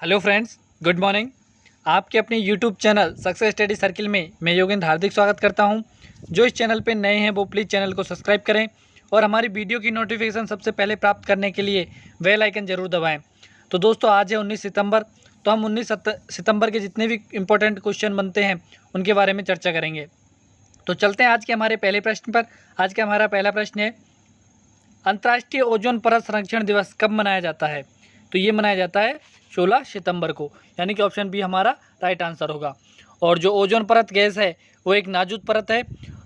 Hello friends, good morning. आपके अपने YouTube channel success study circle में मैं योगेंद्र हार्दिक स्वागत करता हूं। जो इस चैनल पे नए हैं वो प्लीज़ चैनल को सब्सक्राइब करें और हमारी वीडियो की नोटिफिकेशन सबसे पहले प्राप्त करने के लिए बेल आइकन ज़रूर दबाएं। तो दोस्तों, आज है 19 सितंबर। तो हम 19 सितंबर के जितने भी इंपॉर्टेंट क्वेश्चन बनते हैं उनके बारे में चर्चा करेंगे। तो चलते हैं आज के हमारे पहले प्रश्न पर। आज का हमारा पहला प्रश्न है, अंतर्राष्ट्रीय ओजोन परत संरक्षण दिवस कब मनाया जाता है? तो ये मनाया जाता है 16 सितंबर को, यानी कि ऑप्शन बी हमारा राइट आंसर होगा। और जो ओजोन परत गैस है वो एक नाजुक परत है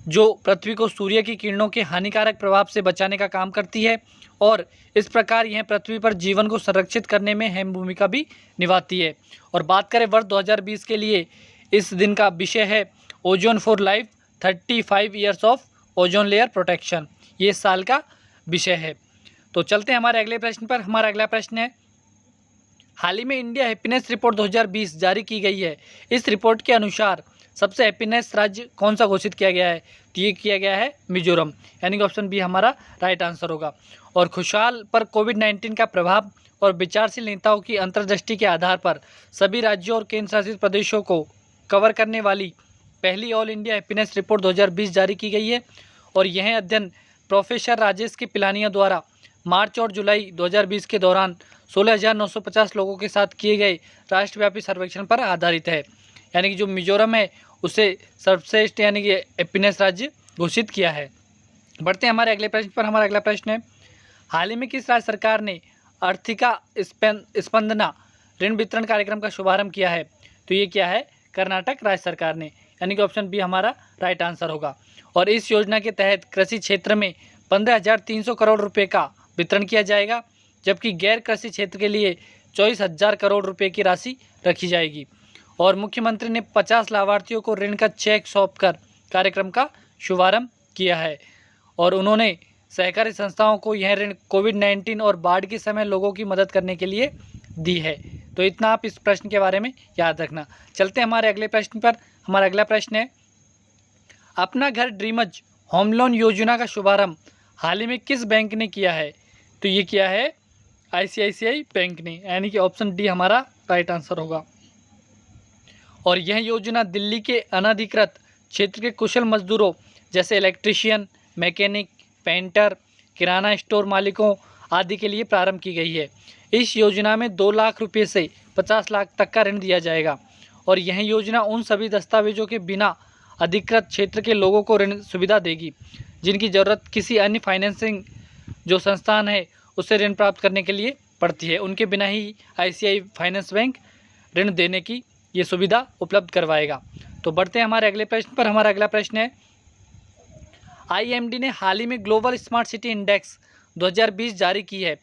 जो पृथ्वी को सूर्य की किरणों के हानिकारक प्रभाव से बचाने का काम करती है और इस प्रकार यह पृथ्वी पर जीवन को संरक्षित करने में अहम भूमिका भी निभाती है। और बात करें वर्ष 2020 के लिए, इस दिन का विषय है ozone for life 35 years of ozone layer protection. ये इस साल का विषय है। तो चलते हैं हमारे अगले प्रश्न पर। हमारा अगला प्रश्न है, हाल ही में इंडिया हैप्पीनेस रिपोर्ट 2020 जारी की गई है। इस रिपोर्ट के अनुसार सबसे हैप्पीनेस राज्य कौन सा घोषित किया गया है? तो ये किया गया है मिजोरम, यानी कि ऑप्शन बी हमारा राइट आंसर होगा। और खुशहाल पर कोविड-19 का प्रभाव और विचारशील नेताओं की अंतर्दृष्टि के आधार पर सभी राज्यों और केंद्र शासित प्रदेशों को कवर करने वाली पहली ऑल इंडिया हैप्पीनेस रिपोर्ट 2020 जारी की गई है। और यह अध्ययन प्रोफेसर राजेश के पिलानिया द्वारा मार्च और जुलाई 2020 के दौरान 16,950 लोगों के साथ किए गए राष्ट्रव्यापी सर्वेक्षण पर आधारित है। यानी कि जो मिजोरम है उसे सर्वश्रेष्ठ यानी कि हैप्पीनेस राज्य घोषित किया है। बढ़ते हैं हमारे अगले प्रश्न पर। हमारा अगला प्रश्न है, हाल ही में किस राज्य सरकार ने आर्थिका स्पंदना ऋण वितरण कार्यक्रम का शुभारंभ किया है? तो ये क्या है? कर्नाटक राज्य सरकार ने, यानी कि ऑप्शन बी हमारा राइट आंसर होगा। और इस योजना के तहत कृषि क्षेत्र में 15,300 करोड़ रुपए का वितरण किया जाएगा, जबकि गैर कृषि क्षेत्र के लिए 24,000 करोड़ रुपए की राशि रखी जाएगी। और मुख्यमंत्री ने 50 लाभार्थियों को ऋण का चेक सौंपकर कार्यक्रम का शुभारंभ किया है। और उन्होंने सहकारी संस्थाओं को यह ऋण कोविड-19 और बाढ़ के समय लोगों की मदद करने के लिए दी है। तो इतना आप इस प्रश्न के बारे में याद रखना। चलते हैं हमारे अगले प्रश्न पर। हमारा अगला प्रश्न है, अपना घर ड्रीमज होम लोन योजना का शुभारंभ हाल ही में किस बैंक ने किया है? तो ये किया है ICICI बैंक ने, यानी कि ऑप्शन डी हमारा राइट आंसर होगा। और यह योजना दिल्ली के अनधिकृत क्षेत्र के कुशल मजदूरों जैसे इलेक्ट्रीशियन, मैकेनिक, पेंटर, किराना स्टोर मालिकों आदि के लिए प्रारंभ की गई है। इस योजना में 2 लाख रुपये से 50 लाख तक का ऋण दिया जाएगा। और यह योजना उन सभी दस्तावेजों के बिना अधिकृत क्षेत्र के लोगों को ऋण सुविधा देगी जिनकी ज़रूरत किसी अन्य फाइनेंसिंग जो संस्थान है उससे ऋण प्राप्त करने के लिए पड़ती है। उनके बिना ही ICICI फाइनेंस बैंक ऋण देने की ये सुविधा उपलब्ध करवाएगा। तो बढ़ते हैं हमारे अगले प्रश्न पर। हमारा अगला प्रश्न है, IMD ने हाल ही में ग्लोबल स्मार्ट सिटी इंडेक्स 2020 जारी की है।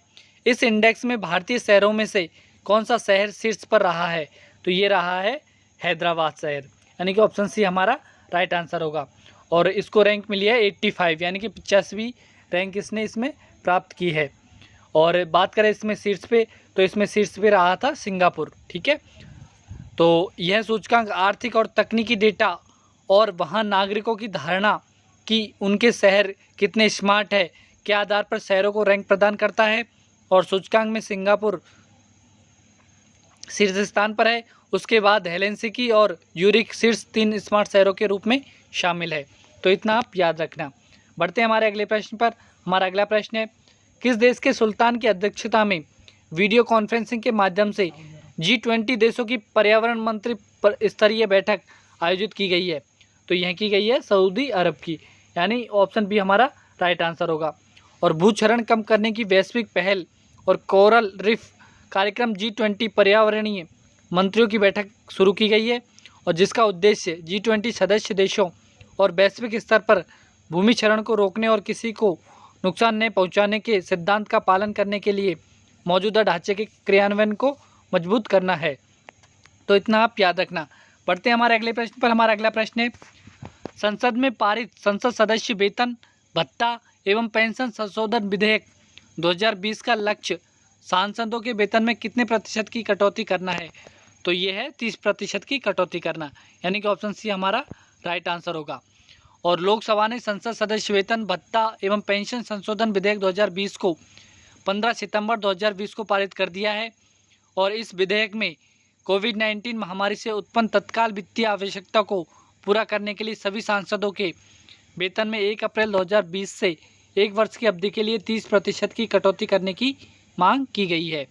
इस इंडेक्स में भारतीय शहरों में से कौन सा शहर शीर्ष पर रहा है? तो ये रहा है हैदराबाद शहर, यानी कि ऑप्शन सी हमारा राइट आंसर होगा। और इसको रैंक मिली है 85, यानी कि 85वीं रैंक इसने इसमें प्राप्त की है। और बात करें इसमें शीर्ष पे, तो इसमें शीर्ष पे रहा था सिंगापुर। ठीक है, तो यह सूचकांक आर्थिक और तकनीकी डेटा और वहाँ नागरिकों की धारणा कि उनके शहर कितने स्मार्ट है के आधार पर शहरों को रैंक प्रदान करता है। और सूचकांक में सिंगापुर शीर्ष स्थान पर है, उसके बाद हेलेंसिकी और यूरिक शीर्ष 3 स्मार्ट शहरों के रूप में शामिल है। तो इतना आप याद रखना। बढ़ते हैं हमारे अगले प्रश्न पर। हमारा अगला प्रश्न है, किस देश के सुल्तान की अध्यक्षता में वीडियो कॉन्फ्रेंसिंग के माध्यम से G20 देशों की पर्यावरण मंत्री स्तरीय बैठक आयोजित की गई है? तो यह की गई है सऊदी अरब की, यानी ऑप्शन बी हमारा राइट आंसर होगा। और भूक्षरण कम करने की वैश्विक पहल और कोरल रीफ कार्यक्रम G20 पर्यावरणीय मंत्रियों की बैठक शुरू की गई है और जिसका उद्देश्य G20 सदस्य देशों और वैश्विक स्तर पर भूमि क्षरण को रोकने और किसी को नुकसान न पहुंचाने के सिद्धांत का पालन करने के लिए मौजूदा ढांचे के क्रियान्वयन को मजबूत करना है। तो इतना आप याद रखना। बढ़ते हैं हमारे अगले प्रश्न पर। हमारा अगला प्रश्न है, संसद में पारित संसद सदस्य वेतन भत्ता एवं पेंशन संशोधन विधेयक 2020 का लक्ष्य सांसदों के वेतन में कितने प्रतिशत की कटौती करना है? तो ये है 30% की कटौती करना, यानी कि ऑप्शन सी हमारा राइट आंसर होगा। और लोकसभा ने संसद सदस्य वेतन भत्ता एवं पेंशन संशोधन विधेयक 2020 को 15 सितंबर 2020 को पारित कर दिया है। और इस विधेयक में कोविड-19 महामारी से उत्पन्न तत्काल वित्तीय आवश्यकता को पूरा करने के लिए सभी सांसदों के वेतन में 1 अप्रैल 2020 से 1 वर्ष की अवधि के लिए 30% की कटौती करने की मांग की गई है।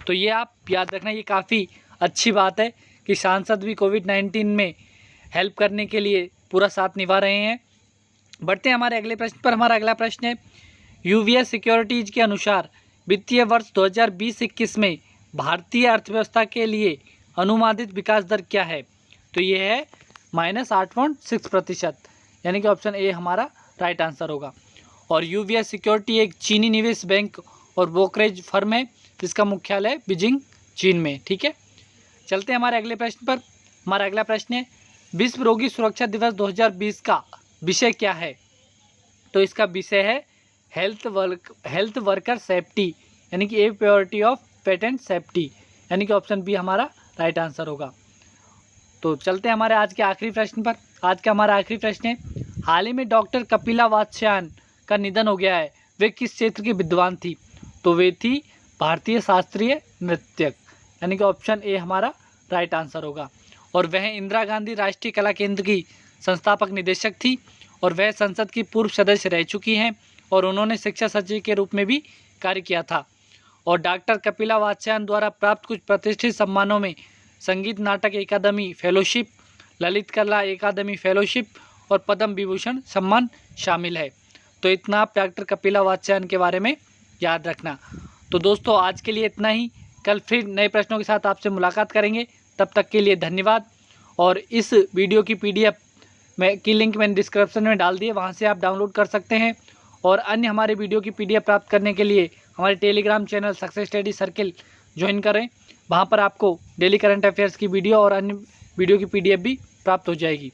तो ये आप याद रखना, ये काफ़ी अच्छी बात है कि सांसद भी कोविड-19 में हेल्प करने के लिए पूरा साथ निभा रहे हैं। बढ़ते हैं हमारे अगले प्रश्न पर। हमारा अगला प्रश्न है, यूबीएस सिक्योरिटीज़ के अनुसार वित्तीय वर्ष 2020-21 में भारतीय अर्थव्यवस्था के लिए अनुमानित विकास दर क्या है? तो ये है -8.6%, यानी कि ऑप्शन ए हमारा राइट आंसर होगा। और यूबीएस सिक्योरिटी एक चीनी निवेश बैंक और ब्रोकरेज फर्म है जिसका मुख्यालय बीजिंग, चीन में। ठीक है, चलते हैं हमारे अगले प्रश्न पर। हमारा अगला प्रश्न है, विश्व रोगी सुरक्षा दिवस 2020 का विषय क्या है? तो इसका विषय है हेल्थ वर्कर सेफ्टी, यानी कि ए प्योरिटी ऑफ पेटेंट सेफ्टी, यानी कि ऑप्शन बी हमारा राइट आंसर होगा। तो चलते हैं हमारे आज के आखिरी प्रश्न पर। आज का हमारा आखिरी प्रश्न है, हाल ही में डॉक्टर कपिला वात्स्यायन का निधन हो गया है, वे किस क्षेत्र की विद्वान थी? तो वे थी भारतीय शास्त्रीय नृत्यक, यानी कि ऑप्शन ए हमारा राइट आंसर होगा। और वह इंदिरा गांधी राष्ट्रीय कला केंद्र की संस्थापक निदेशक थी और वह संसद की पूर्व सदस्य रह चुकी हैं और उन्होंने शिक्षा सचिव के रूप में भी कार्य किया था। और डॉक्टर कपिला वात्स्यायन द्वारा प्राप्त कुछ प्रतिष्ठित सम्मानों में संगीत नाटक अकादमी फेलोशिप, ललित कला अकादमी फेलोशिप और पद्म विभूषण सम्मान शामिल है। तो इतना आप डॉक्टर कपिला वात्स्यायन के बारे में याद रखना। तो दोस्तों आज के लिए इतना ही, कल फिर नए प्रश्नों के साथ आपसे मुलाकात करेंगे। तब तक के लिए धन्यवाद। और इस वीडियो की PDF की लिंक मैंने डिस्क्रिप्शन में डाल दी है, वहाँ से आप डाउनलोड कर सकते हैं। और अन्य हमारे वीडियो की PDF प्राप्त करने के लिए हमारे Telegram channel success study circle join करें। वहाँ पर आपको डेली करंट अफेयर्स की वीडियो और अन्य वीडियो की PDF भी प्राप्त हो जाएगी।